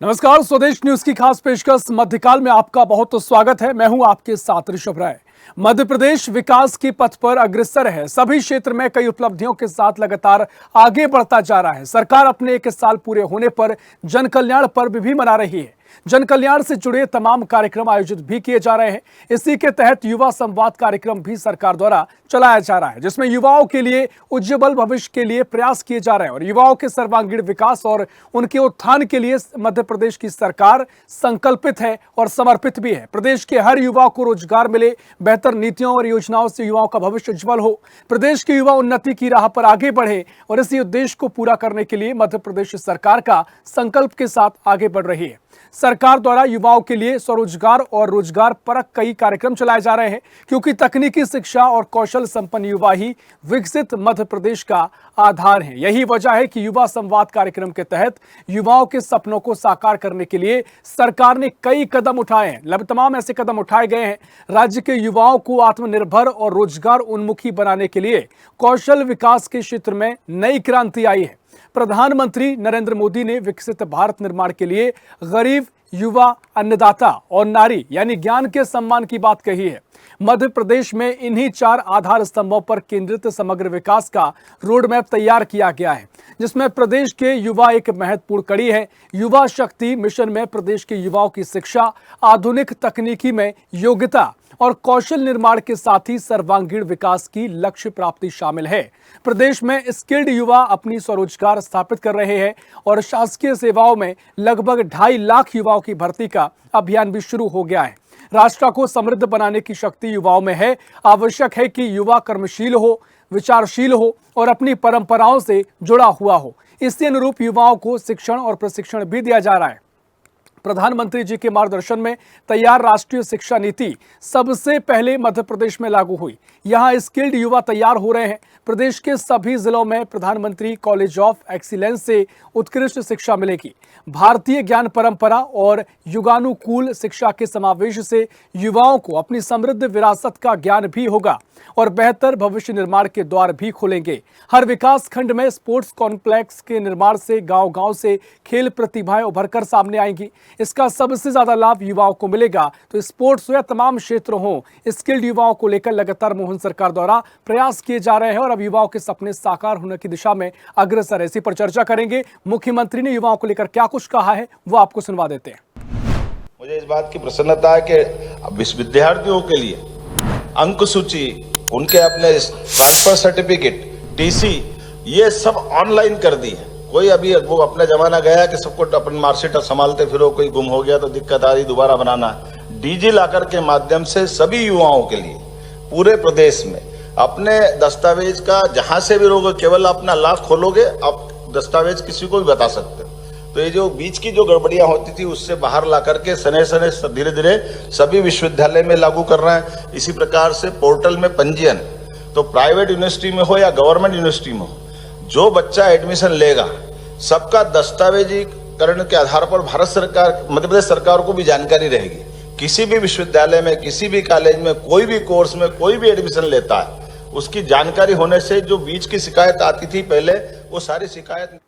नमस्कार, स्वदेश न्यूज की खास पेशकश मध्यकाल में आपका बहुत स्वागत है। मैं हूं आपके साथ ऋषभ राय। मध्य प्रदेश विकास की पथ पर अग्रसर है। सभी क्षेत्र में कई उपलब्धियों के साथ लगातार आगे बढ़ता जा रहा है। सरकार अपने 1 साल पूरे होने पर जन कल्याण पर्व भी मना रही है। जन कल्याण से जुड़े तमाम कार्यक्रम आयोजित भी किए जा रहे हैं। इसी के तहत युवा संवाद कार्यक्रम भी सरकार द्वारा चलाया जा रहा है, जिसमें युवाओं के लिए उज्जवल भविष्य के लिए प्रयास किए जा रहे हैं और युवाओं के सर्वांगीण विकास और उनके उत्थान के लिए मध्य प्रदेश की सरकार संकल्पित है और समर्पित भी है। प्रदेश के हर युवा को रोजगार मिले, बेहतर नीतियों और योजनाओं से युवाओं का भविष्य उज्जवल हो, प्रदेश के युवा उन्नति की राह पर आगे बढ़े और इसी उद्देश्य को पूरा करने के लिए मध्य प्रदेश सरकार का संकल्प के साथ आगे बढ़ रही है। सरकार द्वारा युवाओं के लिए स्वरोजगार और रोजगार परक कई कार्यक्रम चलाए जा रहे हैं, क्योंकि तकनीकी शिक्षा और कौशल संपन्न युवा ही विकसित मध्य प्रदेश का आधार हैं। यही वजह है कि युवा संवाद कार्यक्रम के तहत युवाओं के सपनों को साकार करने के लिए सरकार ने कई कदम उठाए हैं। तमाम ऐसे कदम उठाए गए हैं। राज्य के युवाओं को आत्मनिर्भर और रोजगार उन्मुखी बनाने के लिए कौशल विकास के क्षेत्र में नई क्रांति आई है। प्रधानमंत्री नरेंद्र मोदी ने विकसित भारत निर्माण के लिए गरीब, युवा, अन्नदाता और नारी यानी ज्ञान के सम्मान की बात कही है। मध्य प्रदेश में इन्हीं 4 आधार स्तंभों पर केंद्रित समग्र विकास का रोड मैप तैयार किया गया है, जिसमें प्रदेश के युवा एक महत्वपूर्ण कड़ी है। युवा शक्ति मिशन में प्रदेश के युवाओं की शिक्षा, आधुनिक तकनीकी में योग्यता और कौशल निर्माण के साथ ही सर्वांगीण विकास की लक्ष्य प्राप्ति शामिल है। प्रदेश में स्किल्ड युवा अपनी स्वरोजगार स्थापित कर रहे हैं और शासकीय सेवाओं में लगभग 2.5 लाख युवाओं की भर्ती का अभियान भी शुरू हो गया है। राष्ट्र को समृद्ध बनाने की शक्ति युवाओं में है। आवश्यक है कि युवा कर्मशील हो, विचारशील हो और अपनी परंपराओं से जुड़ा हुआ हो। इसी अनुरूप युवाओं को शिक्षण और प्रशिक्षण भी दिया जा रहा है। प्रधानमंत्री जी के मार्गदर्शन में तैयार राष्ट्रीय शिक्षा नीति सबसे पहले मध्य प्रदेश में लागू हुई। यहां स्किल्ड युवा तैयार हो रहे हैं। प्रदेश के सभी जिलों में प्रधानमंत्री कॉलेज ऑफ एक्सीलेंस से उत्कृष्ट शिक्षा मिलेगी। भारतीय ज्ञान परंपरा और युगानुकूल शिक्षा के समावेश से युवाओं को अपनी समृद्ध विरासत का ज्ञान भी होगा और बेहतर भविष्य निर्माण के द्वार भी खुलेंगे। हर विकास खंड में स्पोर्ट्स कॉम्प्लेक्स के निर्माण से गांव-गांव से खेल प्रतिभाएं उभरकर सामने आएंगी। इसका सबसे ज्यादा लाभ युवाओं को मिलेगा। तो स्पोर्ट्स या तमाम क्षेत्र हो, स्किल्ड युवाओं को लेकर लगातार मोहन सरकार द्वारा प्रयास किए जा रहे हैं और अब युवाओं के सपने साकार होने की दिशा में अग्रसर है। इसी पर चर्चा करेंगे। मुख्यमंत्री ने युवाओं को लेकर क्या कुछ कहा है, वो आपको सुनवा देते हैं। मुझे इस बात की प्रसन्नता है कि विद्यार्थियों के लिए अंक सूची, उनके अपने ट्रांसफर सर्टिफिकेट, टीसी, ये सब ऑनलाइन कर दी है। कोई अभी वो अपना जमाना गया कि सबको अपनी मार्कशीट संभालते फिरो, कोई गुम हो गया तो दिक्कत आ रही, दोबारा बनाना। डीजी लॉकर के माध्यम से सभी युवाओं के लिए पूरे प्रदेश में अपने दस्तावेज का जहां से भी रोगे, केवल अपना लाभ खोलोगे, आप दस्तावेज किसी को भी बता सकते हो। तो ये जो बीच की जो गड़बड़ियां होती थी उससे बाहर ला करके सने सने धीरे धीरे सभी विश्वविद्यालय में लागू कर रहे हैं। इसी प्रकार से पोर्टल में पंजीयन, तो प्राइवेट यूनिवर्सिटी में हो या गवर्नमेंट यूनिवर्सिटी में हो, जो बच्चा एडमिशन लेगा सबका दस्तावेजीकरण के आधार पर भारत सरकार, मध्य प्रदेश सरकार को भी जानकारी रहेगी। किसी भी विश्वविद्यालय में, किसी भी कॉलेज में, कोई भी कोर्स में कोई भी एडमिशन लेता है, उसकी जानकारी होने से जो बीच की शिकायत आती थी पहले, वो सारी शिकायत।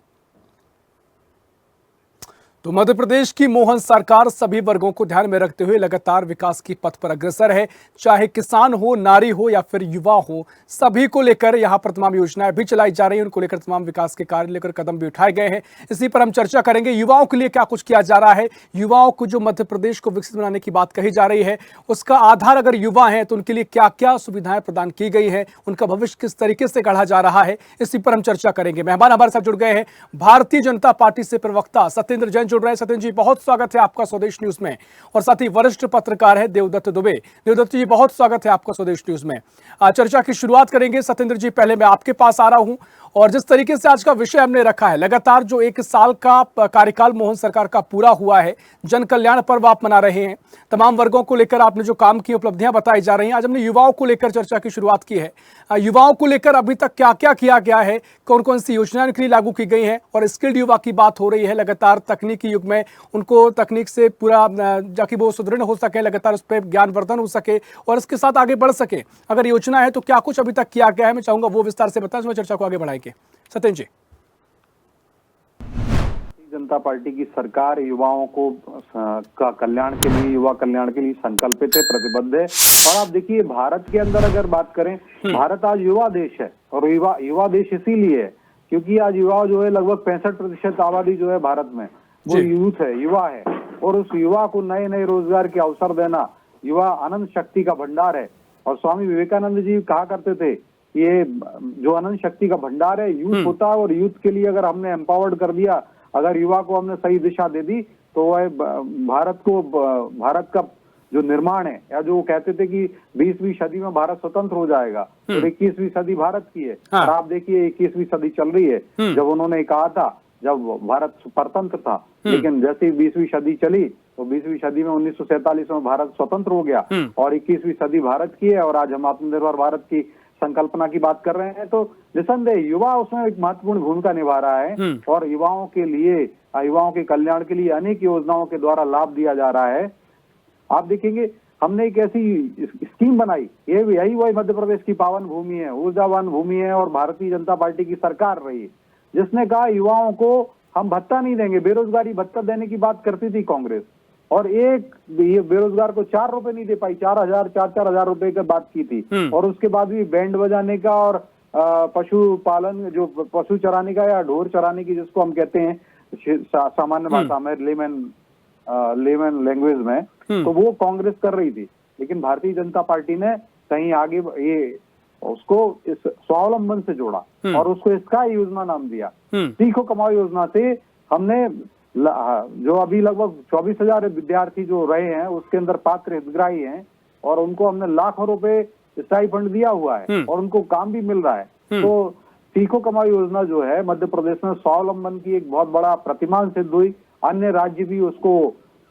तो मध्य प्रदेश की मोहन सरकार सभी वर्गों को ध्यान में रखते हुए लगातार विकास की पथ पर अग्रसर है। चाहे किसान हो, नारी हो या फिर युवा हो, सभी को लेकर यहां पर तमाम योजनाएं भी चलाई जा रही हैं। उनको लेकर तमाम विकास के कार्य लेकर कदम भी उठाए गए हैं। इसी पर हम चर्चा करेंगे। युवाओं के लिए क्या कुछ किया जा रहा है, युवाओं को जो मध्य प्रदेश को विकसित बनाने की बात कही जा रही है, उसका आधार अगर युवा है तो उनके लिए क्या क्या सुविधाएं प्रदान की गई है, उनका भविष्य किस तरीके से गढ़ा जा रहा है, इसी पर हम चर्चा करेंगे। मेहमान हमारे साथ जुड़ गए हैं भारतीय जनता पार्टी से प्रवक्ता सत्येंद्र जैन जुड़ रहे हैं। सत्येंद्र जी, बहुत स्वागत है आपका स्वदेश न्यूज में। और साथ ही वरिष्ठ पत्रकार है देवदत्त दुबे। देवदत्त जी, बहुत स्वागत है आपका स्वदेश न्यूज में। चर्चा की शुरुआत करेंगे। सत्येंद्र जी, पहले मैं आपके पास आ रहा हूं और जिस तरीके से आज का विषय हमने रखा है, लगातार जो 1 साल का कार्यकाल मोहन सरकार का पूरा हुआ है, जन कल्याण पर्व आप मना रहे हैं, तमाम वर्गों को लेकर आपने जो काम की उपलब्धियां बताई जा रही हैं। आज हमने युवाओं को लेकर चर्चा की शुरुआत की है। युवाओं को लेकर अभी तक क्या क्या किया गया है, कौन कौन सी योजनाएं इनके लिए लागू की गई हैं, और स्किल्ड युवा की बात हो रही है। लगातार तकनीकी युग में उनको तकनीक से पूरा जाकि वो सुदृढ़ हो सके, लगातार उस पर ज्ञानवर्धन हो सके और इसके साथ आगे बढ़ सके। अगर योजना है तो क्या कुछ अभी तक किया गया है, मैं चाहूंगा वो विस्तार से बताएं, उसमें चर्चा को आगे बढ़ाएंगे। सत्येंद्र जी। जनता पार्टी की सरकार युवाओं को का कल्याण के लिए, युवा कल्याण के लिए संकल्पित है, प्रतिबद्ध है। और आप देखिए भारत के अंदर अगर बात करें, भारत आज युवा देश है। और युवा देश इसीलिए है क्योंकि आज युवा जो है लगभग 65% आबादी जो है भारत में वो यूथ है, युवा है। और उस युवा को नए नए रोजगार के अवसर देना, युवा अनंत शक्ति का भंडार है। और स्वामी विवेकानंद जी कहा करते थे, ये जो अनंत शक्ति का भंडार है यूथ होता है। और यूथ के लिए अगर हमने एम्पावर्ड कर दिया, अगर युवा को हमने सही दिशा दे दी, तो वह भारत का जो निर्माण है, या जो कहते थे कि 20वीं सदी में भारत स्वतंत्र हो जाएगा, तो 21वीं सदी भारत की है। और आप देखिए 21वीं सदी चल रही है। जब उन्होंने कहा था, जब भारत परतंत्र था, लेकिन जैसे ही 20वीं सदी चली तो 20वीं सदी में 1947 में भारत स्वतंत्र हो गया और 21वीं सदी भारत की है। और आज हम आत्मनिर्भर भारत की संकल्पना की बात कर रहे हैं, तो निसंदेह युवा उसमें एक महत्वपूर्ण भूमिका निभा रहा है। और युवाओं के लिए, युवाओं के कल्याण के लिए अनेक योजनाओं के द्वारा लाभ दिया जा रहा है। आप देखेंगे हमने एक ऐसी स्कीम बनाई, यही वही मध्य प्रदेश की पावन भूमि है, ऊर्जावान भूमि है, और भारतीय जनता पार्टी की सरकार रही, जिसने कहा युवाओं को हम भत्ता नहीं देंगे। बेरोजगारी भत्ता देने की बात करती थी कांग्रेस, और एक ये बेरोजगार को 4 रुपए नहीं दे पाई, 4,000 रुपए की बात की थी। और उसके बाद भी बैंड बजाने का और पशु पालन, जो पशु चराने का या ढोर चराने की, जिसको हम कहते हैं सामान्य भाषा में, लेमन लैंग्वेज में, तो वो कांग्रेस कर रही थी। लेकिन भारतीय जनता पार्टी ने कहीं आगे ये उसको इस स्वावलंबन से जोड़ा और उसको स्काई योजना नाम दिया। सीखो कमाओ योजना से हमने जो अभी लगभग 24,000 विद्यार्थी जो रहे हैं, उसके अंदर पात्र हितग्राही हैं, और उनको हमने लाखों रुपए स्टाइपेंड दिया हुआ है और उनको काम भी मिल रहा है। तो सीखो कमाओ योजना जो है मध्य प्रदेश में स्वावलंबन की एक बहुत बड़ा प्रतिमान सिद्ध हुई। अन्य राज्य भी उसको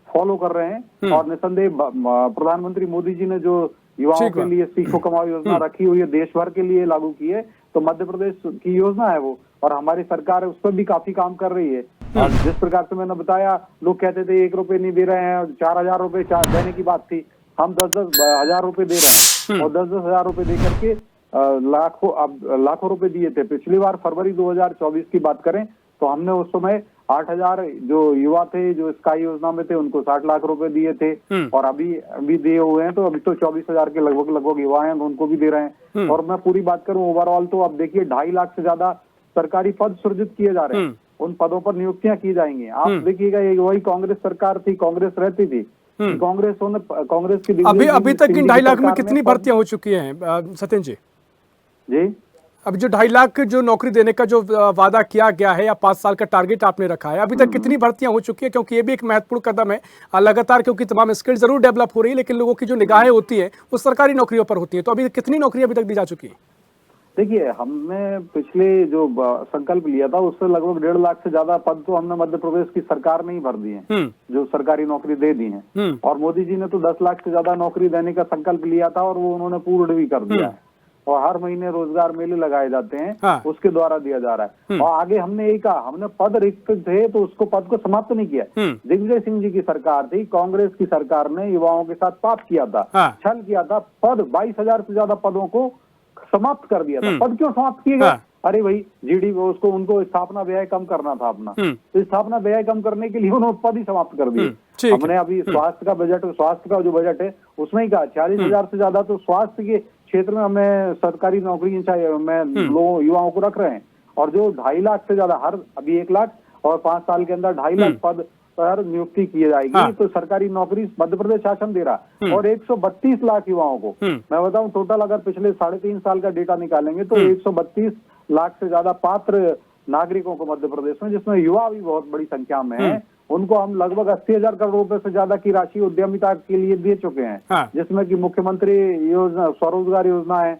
फॉलो कर रहे हैं। और निसंदेह प्रधानमंत्री मोदी जी ने जो युवाओं के लिए सीखो कमाओ योजना रखी हुई है, देश भर के लिए लागू की है, तो मध्य प्रदेश की योजना है वो, और हमारी सरकार उस पर भी काफी काम कर रही है। और जिस प्रकार से मैंने बताया, लोग कहते थे 1 रुपए नहीं दे रहे हैं, 4,000 रुपए देने की बात थी, हम 10-10 हजार रुपए दे रहे हैं, और 10-10 हजार रुपए दे करके लाखों रुपए दिए थे। पिछली बार फरवरी 2024 की बात करें तो हमने उस समय 8,000 जो युवा थे जो स्काई योजना में थे, उनको 60 लाख रुपए दिए थे, और अभी दिए हुए हैं। तो अभी तो 24,000 के लगभग युवा हैं, उनको भी दे रहे हैं। और मैं पूरी बात करूं ओवरऑल, तो अब देखिए 2.5 लाख से ज्यादा सरकारी पद सृजित किए जा रहे हैं, उन पदों पर नियुक्तियां की जाएंगी। आप देखिएगा, ये वही कांग्रेस सरकार थी, कांग्रेस रहती थी, कांग्रेस की अभी तक इन 2.5 लाख में कितनी भर्तियां हो चुकी हैं सत्येंद्र जी? जी, अभी जो 2.5 लाख जो नौकरी देने का जो वादा किया गया है, या 5 साल का टारगेट आपने रखा है, अभी तक कितनी भर्तियां हो चुकी है? क्योंकि ये भी एक महत्वपूर्ण कदम है लगातार, क्योंकि तमाम स्किल जरूर डेवलप हो रही है, लेकिन लोगों की जो निगाहें होती है वो सरकारी नौकरियों पर होती है। तो अभी कितनी नौकरी अभी तक दी जा चुकी है? देखिए, हमने पिछले जो संकल्प लिया था उससे लगभग 1.5 लाख से ज्यादा पद तो हमने मध्य प्रदेश की सरकार ने ही भर दिए हैं, जो सरकारी नौकरी दे दी है। और मोदी जी ने तो 10 लाख से ज्यादा नौकरी देने का संकल्प लिया था, और वो उन्होंने पूर्ण भी कर दिया है। और हर महीने रोजगार मेले लगाए जाते हैं, उसके द्वारा दिया जा रहा है। और आगे हमने यही कहा, हमने पद रिक्त थे तो उसको पद को समाप्त नहीं किया। दिग्विजय सिंह जी की सरकार थी, कांग्रेस की सरकार ने युवाओं के साथ पाप किया था, छल किया था, पद 22,000 से ज्यादा पदों को समाप्त कर दिया था। पद क्यों समाप्त किए गए? अरे भाई, उनको स्थापना व्यय कम करना था अपना, तो स्थापना व्यय कम करने के लिए उन्होंने पद ही समाप्त कर दिए। हमने अभी स्वास्थ्य का जो बजट है उसमें ही कहा 40,000 से ज्यादा तो स्वास्थ्य के क्षेत्र में हमें सरकारी नौकरी में युवाओं को रख रहे हैं। और जो 2.5 लाख से ज्यादा, अभी 1 लाख और 5 साल के अंदर 2.5 लाख पद पर नियुक्ति की जाएगी। तो सरकारी नौकरी मध्य प्रदेश शासन दे रहा, और 132 लाख युवाओं को, मैं बताऊं टोटल अगर पिछले 3.5 साल का डेटा निकालेंगे तो 132 लाख से ज्यादा पात्र नागरिकों को मध्य प्रदेश में, जिसमें युवा भी बहुत बड़ी संख्या में है, उनको हम लगभग 80,000 करोड़ रुपए से ज्यादा की राशि उद्यमिता के लिए दे चुके हैं। जिसमें कि मुख्यमंत्री योजना, स्वरोजगार योजना है,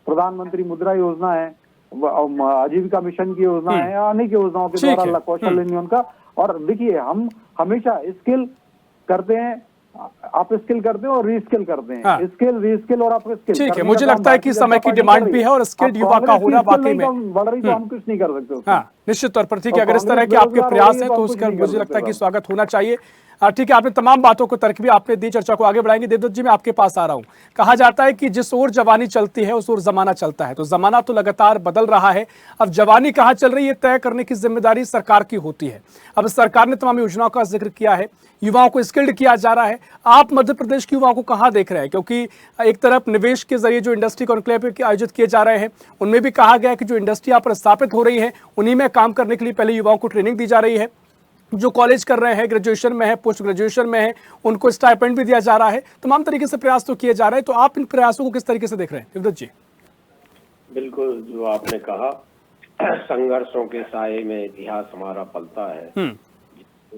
प्रधानमंत्री मुद्रा योजना है, आजीविका मिशन की योजना है, अनेक योजनाओं के द्वारा कौशल उन्नयन का। और देखिए, हम हमेशा स्किल करते हैं, आप स्किल करते हैं और रीस्किल करते हैं, स्किल रीस्किल और आप स्किल। ठीक है, मुझे लगता है कि समय की डिमांड भी है और स्किल्ड युवा का होना वाकई में बढ़ रही, तो हम कुछ नहीं कर सकते। हाँ, निश्चित तौर पर। ठीक है, अगर इस तरह के आपके प्रयास हैं तो उसका मुझे लगता है कि स्वागत होना चाहिए। ठीक है, आपने तमाम बातों को तर्क भी आपने दी, चर्चा को आगे बढ़ाएंगे। देवदत्त जी, मैं आपके पास आ रहा हूं। कहा जाता है कि जिस ओर जवानी चलती है उस ओर जमाना चलता है, तो जमाना तो लगातार बदल रहा है। अब जवानी कहां चल रही है तय करने की जिम्मेदारी सरकार की होती है। अब सरकार ने तमाम योजनाओं का जिक्र किया है, युवाओं को स्किल्ड किया जा रहा है। आप मध्य प्रदेश के युवाओं को कहां देख रहे हैं? क्योंकि एक तरफ निवेश के जरिए जो इंडस्ट्री कॉन्क्लेव आयोजित किए जा रहे हैं, उनमें भी कहा गया है कि जो इंडस्ट्री यहाँ पर स्थापित हो रही है उन्हीं में काम करने के लिए पहले युवाओं को ट्रेनिंग दी जा रही है। जो कॉलेज कर रहे हैं, ग्रेजुएशन में है, पोस्ट ग्रेजुएशन में है, उनको स्टाइपेंड भी दिया जा रहा है। तमाम तरीके से प्रयास तो किए जा रहे हैं। तो आप इन प्रयासों को किस तरीके से देख रहे हैं देवदत्त जी? बिल्कुल, जो आपने कहा, संघर्षों के साये में इतिहास हमारा पलता है।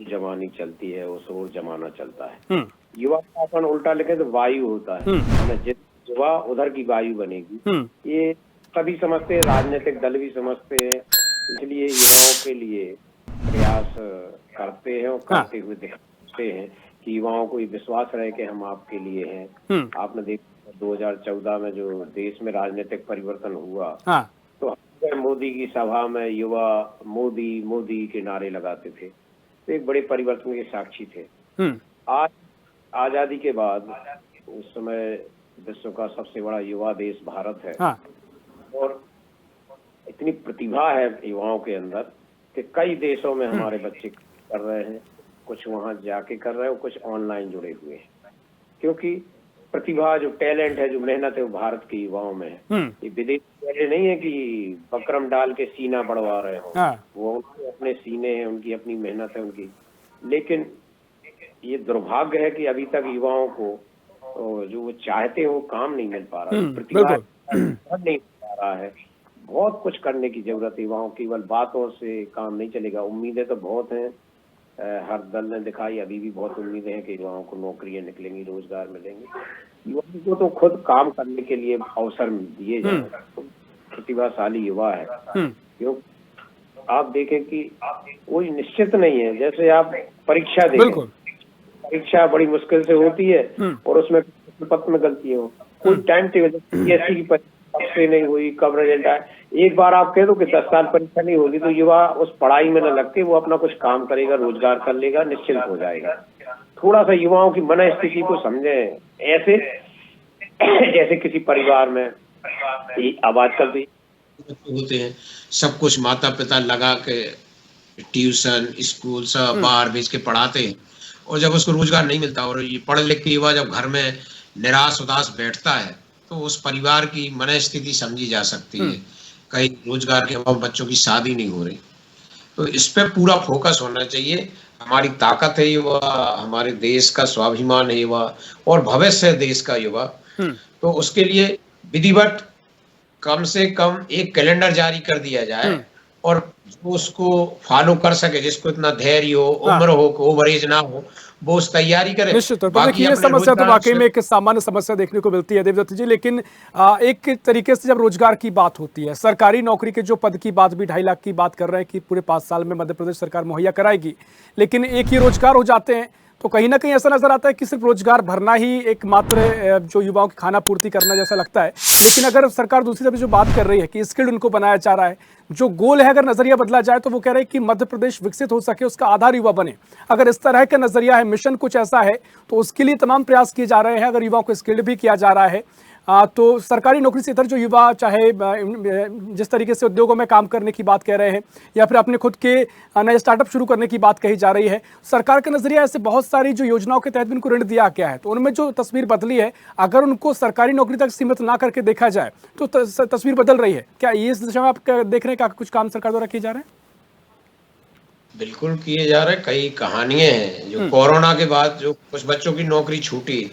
जवानी चलती है उस ओर जमाना चलता है। युवा का अपन उल्टा लिखे तो वायु होता है, जिस युवा उधर की वायु बनेगी। ये सभी समझते हैं, राजनीतिक दल भी समझते हैं, इसलिए युवाओं के लिए प्रयास करते हैं और करते हुए दिखाते हैं कि युवाओं को ये विश्वास रहे कि हम आपके लिए हैं। आपने देखा 2014 में जो देश में राजनीतिक परिवर्तन हुआ, तो मोदी की सभा में युवा मोदी मोदी के नारे लगाते थे, तो एक बड़े परिवर्तन के साक्षी थे। आज आजादी के बाद उस समय विश्व का सबसे बड़ा युवा देश भारत है। और इतनी प्रतिभा है युवाओं के अंदर कि कई देशों में हमारे बच्चे कर रहे हैं, कुछ वहां जाके कर रहे हैं, कुछ ऑनलाइन जुड़े हुए हैं। क्योंकि प्रतिभा, जो टैलेंट है, जो मेहनत है, वो भारत के युवाओं में है। ये विदेश वाले नहीं है कि बकरम डाल के सीना बढ़वा रहे हो, वो अपने सीने हैं, उनकी अपनी मेहनत है उनकी। लेकिन ये दुर्भाग्य है कि अभी तक युवाओं को जो वो चाहते हो काम नहीं मिल पा रहा, प्रतिभा नहीं मिल पा रहा है। बहुत कुछ करने की जरूरत है युवाओं, केवल बातों से काम नहीं चलेगा। उम्मीदें तो बहुत हैं, हर दल ने दिखाई, अभी भी बहुत उम्मीदें हैं कि युवाओं को नौकरियां निकलेंगी, रोजगार मिलेंगे। युवाओं को तो खुद काम करने के लिए अवसर दिए जाए। तो प्रतिभाशाली युवा है, क्यों आप देखें कि कोई निश्चित नहीं है। जैसे आप परीक्षा देखें, परीक्षा बड़ी मुश्किल से होती है और उसमें पत्र में गलती हो, कोई टाइम टेबल, पीएससी की परीक्षा से नहीं हुई, कब रिजल्ट आए, एक बार आप कह दो कि 10 साल परीक्षा नहीं होगी, तो युवा उस पढ़ाई में न लगते, वो अपना कुछ काम करेगा, रोजगार कर लेगा, निश्चिंत हो जाएगा। थोड़ा सा युवाओं की मन स्थिति को समझें, ऐसे जैसे किसी परिवार में आवाज कर दी होते हैं, सब कुछ माता पिता लगा के ट्यूशन स्कूल सब बाहर भेज के पढ़ाते हैं, और जब उसको रोजगार नहीं मिलता और ये पढ़ लिख के युवा जब घर में निराश उदास बैठता है, तो उस परिवार की मन स्थिति समझी जा सकती है। कहीं रोजगार के अभाव बच्चों की शादी नहीं हो रही, तो इस पे पूरा फोकस होना चाहिए। हमारी ताकत है युवा, हमारे देश का स्वाभिमान है युवा, और भविष्य है देश का युवा। तो उसके लिए विधिवत कम से कम एक कैलेंडर जारी कर दिया जाए, और जो उसको फॉलो कर सके, जिसको इतना धैर्य हो, उम्र हो, ओवरेज ना हो, वो उस तैयारी करे। निश्चित तौर पर देखिए, ये समस्या तो वाकई में एक सामान्य समस्या देखने को मिलती है देवदत्त जी। लेकिन एक तरीके से जब रोजगार की बात होती है, सरकारी नौकरी के जो पद की बात भी 2.5 लाख की बात कर रहे हैं कि पूरे 5 साल में मध्य प्रदेश सरकार मुहैया कराएगी, लेकिन एक ही रोजगार हो जाते हैं, तो कहीं ना कहीं ऐसा नजर आता है कि सिर्फ रोजगार भरना ही एकमात्र जो युवाओं की खाना पूर्ति करना जैसा लगता है। लेकिन अगर सरकार दूसरी तरफ जो बात कर रही है कि स्किल्ड उनको बनाया जा रहा है, जो गोल है, अगर नजरिया बदला जाए तो वो कह रहे हैं कि मध्य प्रदेश विकसित हो सके, उसका आधार युवा बने। अगर इस तरह का नजरिया है, मिशन कुछ ऐसा है, तो उसके लिए तमाम प्रयास किए जा रहे हैं। अगर युवाओं को स्किल्ड भी किया जा रहा है, तो सरकारी नौकरी से इधर जो युवा चाहे जिस तरीके से उद्योगों में काम करने की बात कह रहे हैं, या फिर अपने खुद के नए स्टार्टअप शुरू करने की बात कही जा रही है, सरकार का नजरिया ऐसे बहुत सारी जो योजनाओं के तहत भी उनको ऋण दिया गया है, तो उनमें जो तस्वीर बदली है, अगर उनको सरकारी नौकरी तक सीमित ना करके देखा जाए तो तस्वीर बदल रही है क्या? ये इस दिशा में आप देख रहे हैं कुछ काम सरकार द्वारा किए जा रहे हैं? बिल्कुल किए जा रहे हैं। कई कहानियां हैं जो कोरोना के बाद जो कुछ बच्चों की नौकरी छूटी,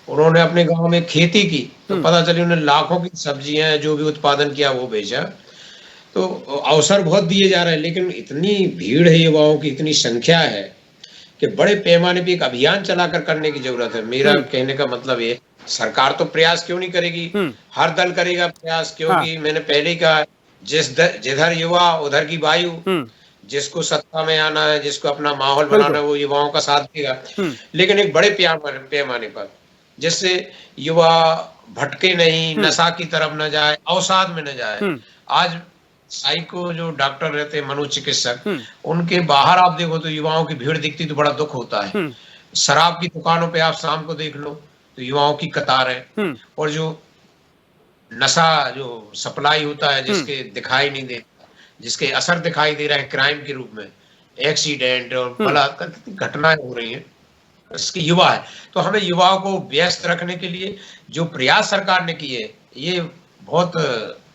उन्होंने अपने गांव में खेती की, तो पता चली उन्हें लाखों की सब्जियां जो भी उत्पादन किया वो बेचा। तो अवसर बहुत दिए जा रहे हैं, लेकिन इतनी भीड़ है युवाओं की, इतनी संख्या है कि बड़े पैमाने पे एक अभियान चलाकर करने की जरूरत है। मेरा कहने का मतलब ये, सरकार तो प्रयास क्यों नहीं करेगी, हर दल करेगा प्रयास, क्योंकि मैंने पहले ही कहा, जिधर युवा उधर की वायु। जिसको सत्ता में आना है, जिसको अपना माहौल बनाना है, वो युवाओं का साथ देगा, लेकिन एक बड़े पैमाने पर, जिससे युवा भटके नहीं, नशा की तरफ न जाए, अवसाद में न जाए। आज साइको जो डॉक्टर रहते हैं, मनोचिकित्सक, उनके बाहर आप देखो तो युवाओं की भीड़ दिखती तो बड़ा दुख होता है। शराब की दुकानों पे आप शाम को देख लो तो युवाओं की कतार है, और जो नशा जो सप्लाई होता है, जिसके दिखाई नहीं देता, जिसके असर दिखाई दे रहा है क्राइम के रूप में, एक्सीडेंट और बलात्कार की घटनाएं हो रही हैं, इसके युवा है। तो हमें युवाओं को व्यस्त रखने के लिए जो प्रयास सरकार ने किए, ये बहुत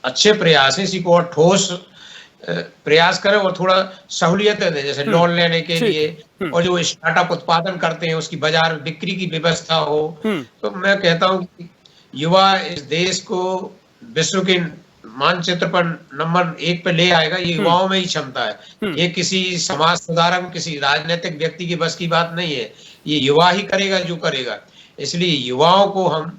अच्छे प्रयास है। इसी को और ठोस प्रयास करें और थोड़ा सहूलियतें दें, जैसे लोन लेने के लिए, और जो स्टार्टअप उत्पादन करते हैं उसकी बाजार बिक्री की व्यवस्था हो। तो मैं कहता हूँ कि युवा इस देश को विश्व के मानचित्र पर नंबर 1 पे ले आएगा। ये युवाओं में ही क्षमता है। ये किसी समाज सुधारक, किसी राजनीतिक व्यक्ति की बस की बात नहीं है। ये युवा ही करेगा जो करेगा। इसलिए युवाओं को हम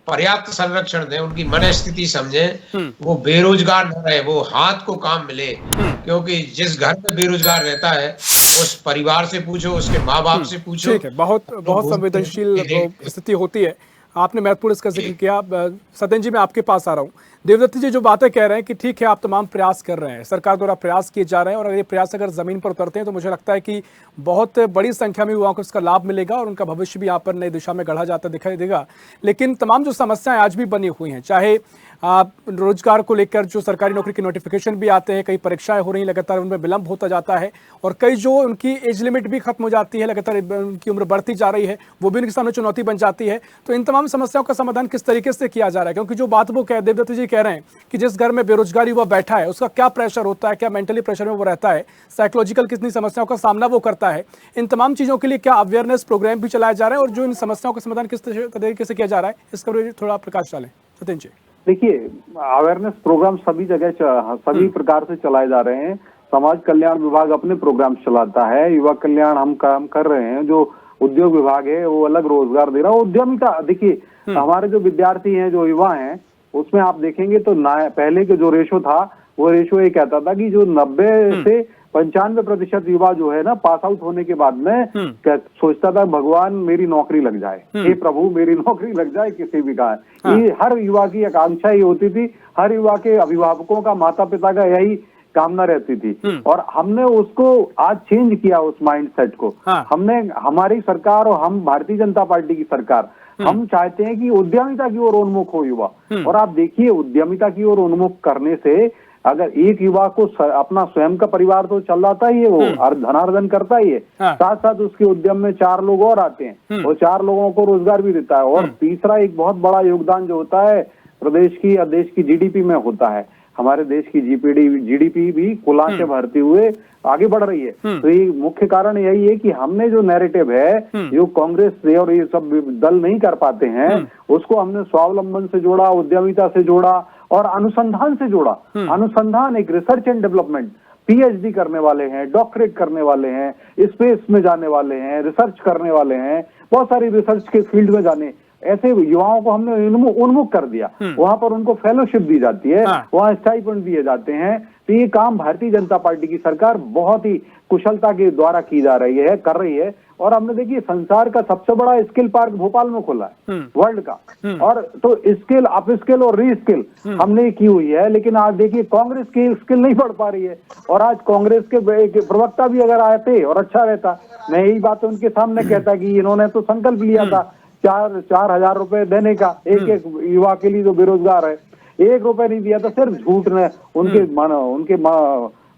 पर्याप्त संरक्षण दें, उनकी मन स्थिति समझें, वो बेरोजगार न रहे, वो हाथ को काम मिले। क्योंकि जिस घर में बेरोजगार रहता है, उस परिवार से पूछो, उसके माँ बाप से पूछो। ठीक है, बहुत संवेदनशील स्थिति होती है। आपने महत्वपूर्ण इसका जिक्र किया। सत्येंद्र जी, मैं आपके पास आ रहा हूँ। देवदत्त जी जो बातें कह रहे हैं कि ठीक है, आप तमाम प्रयास कर रहे हैं, सरकार द्वारा प्रयास किए जा रहे हैं, और अगर ये प्रयास अगर जमीन पर उतरते हैं तो मुझे लगता है कि बहुत बड़ी संख्या में युवाओं को इसका लाभ मिलेगा और उनका भविष्य भी यहाँ पर नई दिशा में गढ़ा जाता दिखाई देगा। लेकिन तमाम जो समस्याएं आज भी बनी हुई हैं, चाहे रोजगार को लेकर जो सरकारी नौकरी के नोटिफिकेशन भी आते हैं, कई परीक्षाएं हो रही हैं, लगातार उनमें विलंब होता जाता है, और कई जो उनकी एज लिमिट भी खत्म हो जाती है, लगातार उनकी उम्र बढ़ती जा रही है, वो भी उनके सामने चुनौती बन जाती है। तो इन तमाम समस्याओं का समाधान किस तरीके से किया जा रहा है? क्योंकि जो बात वो देवदत्त जी कह रहे हैं कि जिस घर में बेरोजगार युवा बैठा है, उसका क्या प्रेशर होता है, क्या मेंटली प्रेशर में वो रहता है, साइकोलॉजिकल कितनी समस्याओं का सामना वो करता है, इन तमाम चीजों के लिए क्या अवेयरनेस प्रोग्राम भी चलाए जा रहे हैं, और जो इन समस्याओं का समाधान किस तरीके से किया जा रहा है, इसका थोड़ा प्रकाश डालें सत्येंद्र जी। देखिए, अवेयरनेस प्रोग्राम सभी जगह सभी प्रकार से चलाए जा रहे हैं। समाज कल्याण विभाग अपने प्रोग्राम चलाता है, युवा कल्याण हम काम कर रहे हैं, जो उद्योग विभाग है वो अलग रोजगार दे रहा है। उद्यमिता, देखिए हमारे जो विद्यार्थी हैं, जो युवा हैं, उसमें आप देखेंगे तो पहले के जो रेशो था, वो रेशो ये कहता था कि जो 90 से 95% युवा जो है ना, पास आउट होने के बाद में सोचता था भगवान मेरी नौकरी लग जाए, हे प्रभु मेरी नौकरी लग जाए किसी भी का। ये हर युवा की आकांक्षा ही होती थी, हर युवा के अभिभावकों का, माता पिता का यही कामना रहती थी। और हमने उसको आज चेंज किया, उस माइंडसेट को। हमने, हमारी सरकार और हम भारतीय जनता पार्टी की सरकार, हम चाहते हैं कि उद्यमिता की ओर उन्मुख हो युवा। और आप देखिए, उद्यमिता की ओर उन्मुख करने से अगर एक युवा को अपना स्वयं का परिवार तो चल जाता ही है, वो धनार्जन करता ही है, साथ साथ उसके उद्यम में 4 लोग और आते हैं, और 4 लोगों को रोजगार भी देता है। और तीसरा एक बहुत बड़ा योगदान जो होता है प्रदेश की या देश की जीडीपी में होता है। हमारे देश की जीडीपी भी कुल से भरते हुए आगे बढ़ रही है। तो ये मुख्य कारण यही है कि हमने जो नैरेटिव है, जो कांग्रेस से और ये सब दल नहीं कर पाते हैं, उसको हमने स्वावलंबन से जोड़ा, उद्यमिता से जोड़ा और अनुसंधान से जोड़ा। अनुसंधान, एक रिसर्च एंड डेवलपमेंट, पीएचडी करने वाले हैं, डॉक्टरेट करने वाले हैं, स्पेस में जाने वाले हैं, रिसर्च करने वाले हैं, बहुत सारी रिसर्च के फील्ड में जाने, ऐसे युवाओं को हमने उन्मुख कर दिया। वहां पर उनको फेलोशिप दी जाती है, वहां स्टाइपेंड दिए जाते हैं। तो ये काम भारतीय जनता पार्टी की सरकार बहुत ही कुशलता के द्वारा की जा रही है, कर रही है। और हमने देखिए, संसार का सबसे बड़ा स्किल पार्क भोपाल में खोला है, वर्ल्ड का। और तो स्किल, अप स्किल और री स्किल हमने की हुई है। लेकिन आज देखिए, कांग्रेस की स्किल नहीं बढ़ पा रही है। और आज कांग्रेस के प्रवक्ता भी अगर आते और अच्छा रहता, मैं यही बात उनके सामने कहता कि इन्होंने तो संकल्प लिया था 4,000 रुपए देने का एक युवा के लिए जो बेरोजगार है, 1 रुपए नहीं दिया था। सिर्फ झूठ ने उनके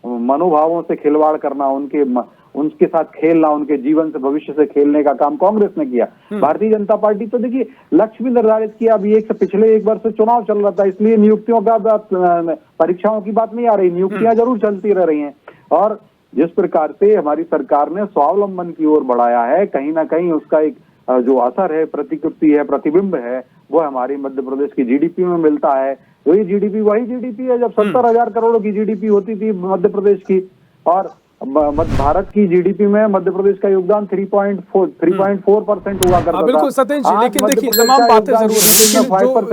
मनोभावों से खिलवाड़ करना, उनके साथ खेलना, उनके जीवन से, भविष्य से खेलने का काम कांग्रेस ने किया। भारतीय जनता पार्टी तो देखिए लक्ष्य भी निर्धारित किया। अभी पिछले 1 वर्ष से चुनाव चल रहा था, इसलिए नियुक्तियों का बात, परीक्षाओं की बात नहीं आ रही, नियुक्तियां जरूर चलती रह रही हैं। और जिस प्रकार से हमारी सरकार ने स्वावलंबन की ओर बढ़ाया है, कहीं ना कहीं उसका एक जो असर है, प्रतिकृति है, प्रतिबिंब है, वो हमारी मध्य प्रदेश की जीडीपी में मिलता है। वही जीडीपी है जब 70,000 करोड़ की जीडीपी होती थी मध्य प्रदेश की, और भारत की जीडीपी में मध्य प्रदेश का योगदान 3.4% हुआ करता था। बिल्कुल सत्येंद्र जी, लेकिन देखिए तमाम बातें जरूर हैं, लेकिन जो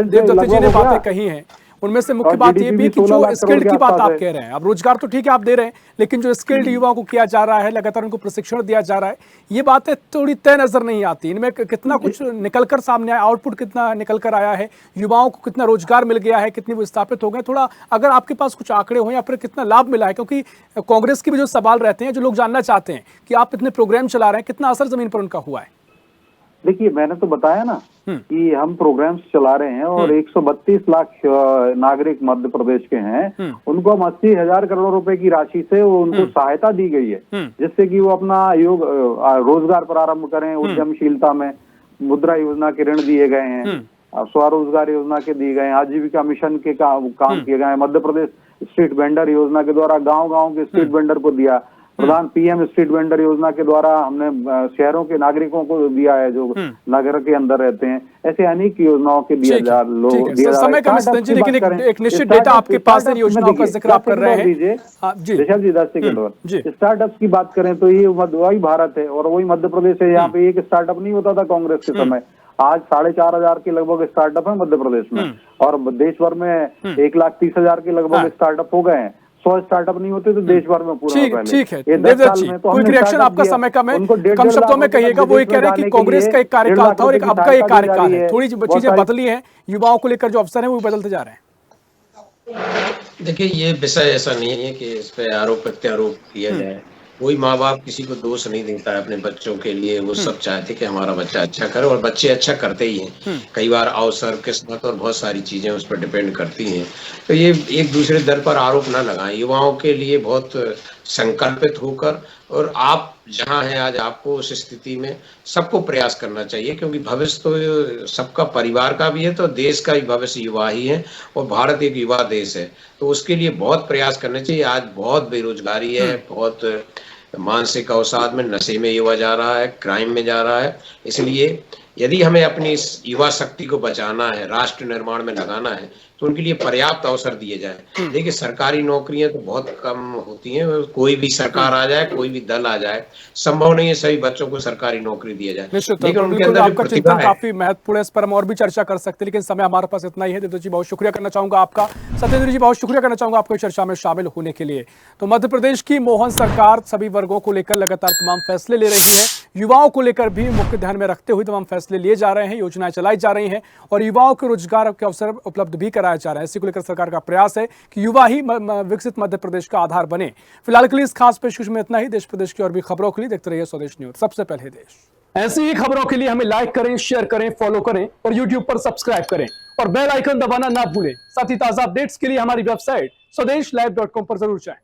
देवदत्त जी ने बातें कही हैं उनमें से मुख्य और बात ये GDP भी है कि 16 जो लाख स्किल्ड करोड़ की के बात आसपास आप है। कह रहे हैं, अब रोजगार तो ठीक है आप दे रहे हैं, लेकिन जो स्किल्ड युवाओं को किया जा रहा है, लगातार उनको प्रशिक्षण दिया जा रहा है, ये बातें थोड़ी तय नजर नहीं आती। इनमें कितना कुछ निकल कर सामने आया, आउटपुट कितना निकल कर आया है, युवाओं को कितना रोजगार मिल गया है, कितने वो स्थापित हो गए, थोड़ा अगर आपके पास कुछ आंकड़े हो या फिर कितना लाभ मिला है, क्योंकि कांग्रेस के भी जो सवाल रहते हैं, जो लोग जानना चाहते हैं कि आप इतने प्रोग्राम चला रहे हैं, कितना असर जमीन पर उनका हुआ है। देखिए, मैंने तो बताया ना कि हम प्रोग्राम्स चला रहे हैं और 132 लाख नागरिक मध्य प्रदेश के हैं, उनको हम 80,000 करोड़ रुपए की राशि से उनको सहायता दी गई है, जिससे कि वो अपना रोजगार प्रारंभ करें। उद्यमशीलता में मुद्रा योजना के ऋण दिए गए हैं, स्वरोजगार योजना के दिए गए हैं, आजीविका मिशन के काम किए गए हैं, मध्य प्रदेश स्ट्रीट वेंडर योजना के द्वारा गांव-गांव के स्ट्रीट वेंडर को दिया, प्रधान PM स्ट्रीट वेंडर योजना के द्वारा हमने शहरों के नागरिकों को दिया है जो नगर के अंदर रहते हैं। ऐसे अनेक योजनाओं के दिया जा समय कम है जी, लेकिन एक निश्चित डेटा आपके पास है, योजनाओं का जिक्र आप कर रहे हैं जी। 10 सेकंड और स्टार्टअप्स की बात करें तो ये वही भारत है और वही मध्य प्रदेश है। यहाँ पे एक स्टार्टअप नहीं होता था कांग्रेस के समय, आज 4,500 के लगभग स्टार्टअप है मध्य प्रदेश में, और देश भर में 1,30,000 के लगभग स्टार्टअप हो गए हैं। 100 स्टार्टअप नहीं होते तो देश भर में पूरा ठीक है। क्विक रिएक्शन, आपका समय कम है, कम शब्दों में कहिएगा। वो ये कह रहे हैं कि कांग्रेस का एक कार्यकाल था और एक अब का एक कार्यकाल है, थोड़ी चीजें बदली हैं, युवाओं को लेकर जो अवसर है वो बदलते जा रहे हैं। देखिए, ये विषय ऐसा नहीं है कि इस पे आरोप प्रत्यारोप किया जाए। कोई माँ बाप किसी को दोष नहीं देता है अपने बच्चों के लिए, वो सब चाहते कि हमारा बच्चा अच्छा करे, और बच्चे अच्छा करते ही हैं। कई बार अवसर, किस्मत और बहुत सारी चीजें उस पर डिपेंड करती हैं। तो ये एक दूसरे दर पर आरोप ना लगाएं। युवाओं के लिए बहुत संकल्पित होकर, और आप जहां हैं आज, आपको उस स्थिति में सबको प्रयास करना चाहिए, क्योंकि भविष्य तो सबका परिवार का भी है, तो देश का भी भविष्य युवा ही है, और भारत एक युवा देश है, तो उसके लिए बहुत प्रयास करने चाहिए। आज बहुत बेरोजगारी है, बहुत मानसिक अवसाद में, नशे में युवा जा रहा है, क्राइम में जा रहा है। इसलिए यदि हमें अपनी इस युवा शक्ति को बचाना है, राष्ट्र निर्माण में लगाना है, तो उनके लिए पर्याप्त अवसर दिए जाए। देखिए, सरकारी नौकरियां तो बहुत कम होती हैं, कोई भी सरकार आ जाए, कोई भी दल आ जाए, संभव नहीं है सभी बच्चों को सरकारी नौकरी दिया जाए। लेकिन उनके अंदर आपका चिंतन काफी महत्वपूर्ण है, इस पर हम और भी चर्चा कर सकते हैं, लेकिन समय हमारे पास इतना ही है। देवदत्त जी, बहुत शुक्रिया करना चाहूंगा आपका। सत्येंद्र जी, बहुत शुक्रिया करना चाहूंगा आपको चर्चा में शामिल होने के लिए। तो मध्य प्रदेश की मोहन सरकार सभी वर्गों को लेकर लगातार तमाम फैसले ले रही है, युवाओं को लेकर भी मुख्य ध्यान में रखते हुए तमाम फैसले लिए जा रहे हैं, योजनाएं चलाई जा रही हैं और युवाओं को रोजगार के अवसर उपलब्ध भी कराए जा रहे हैं। इसी को लेकर सरकार का प्रयास है कि युवा ही विकसित मध्य प्रदेश का आधार बने। फिलहाल के लिए इस खास पेशकश में इतना ही। देश प्रदेश की और भी खबरों के लिए देखते रहिए स्वदेश न्यूज, सबसे पहले देश। ऐसी ही खबरों के लिए हमें लाइक करें, शेयर करें, फॉलो करें और यूट्यूब पर सब्सक्राइब करें और बेल आइकन दबाना ना भूलें। साथ ही ताजा अपडेट्स के लिए हमारी वेबसाइट स्वदेशलाइव.com पर जरूर जाएं।